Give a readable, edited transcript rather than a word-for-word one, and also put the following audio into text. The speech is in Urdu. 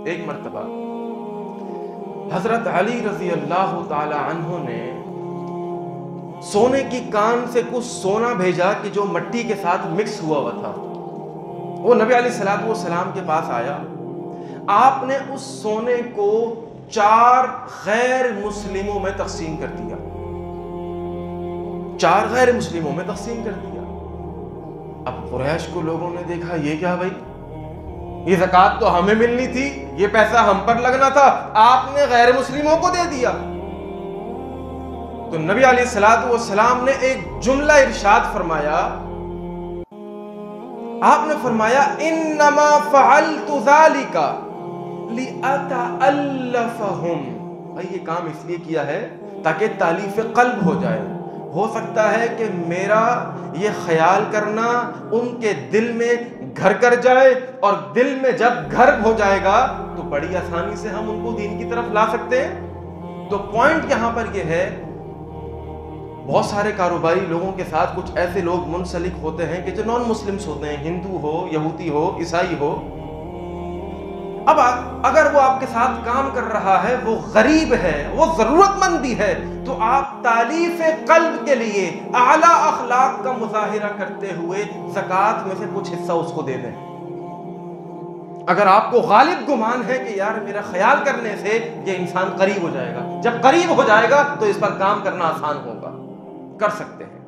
ایک مرتبہ حضرت علی رضی اللہ تعالی عنہ نے سونے کی کان سے کچھ سونا بھیجا کہ جو مٹی کے ساتھ مکس ہوا ہوا تھا. وہ نبی علیہ الصلوۃ والسلام کے پاس آیا. آپ نے اس سونے کو 4 غیر مسلموں میں تقسیم کر دیا. 4 غیر مسلموں میں تقسیم کر دیا. اب قریش کو لوگوں نے دیکھا یہ کیا بھائی، یہ زکوٰۃ تو ہمیں ملنی تھی، یہ پیسہ ہم پر لگنا تھا، آپ نے غیر مسلموں کو دے دیا. تو نبی علیہ الصلوۃ والسلام نے ایک جملہ ارشاد فرمایا. آپ نے فرمایا انما فعلت ذلك لأتألفهم. بھائی یہ کام اس لیے کیا ہے تاکہ تالیف قلب ہو جائے. ہو سکتا ہے کہ میرا یہ خیال کرنا ان کے دل میں گھر کر جائے، اور دل میں جب گھر ہو جائے گا تو بڑی آسانی سے ہم ان کو دین کی طرف لا سکتے ہیں. تو پوائنٹ یہاں پر یہ ہے، بہت سارے کاروباری لوگوں کے ساتھ کچھ ایسے لوگ منسلک ہوتے ہیں کہ جو نان مسلمس ہوتے ہیں، ہندو ہو، یہودی ہو، عیسائی ہو. اب اگر وہ آپ کے ساتھ کام کر رہا ہے، وہ غریب ہے، وہ ضرورت مند بھی ہے، تو آپ تالیف قلب کے لیے اعلیٰ اخلاق کا مظاہرہ کرتے ہوئے زکوٰۃ میں سے کچھ حصہ اس کو دے دیں. اگر آپ کو غالب گمان ہے کہ یار میرا خیال کرنے سے یہ انسان قریب ہو جائے گا، جب قریب ہو جائے گا تو اس پر کام کرنا آسان ہوگا، کر سکتے ہیں.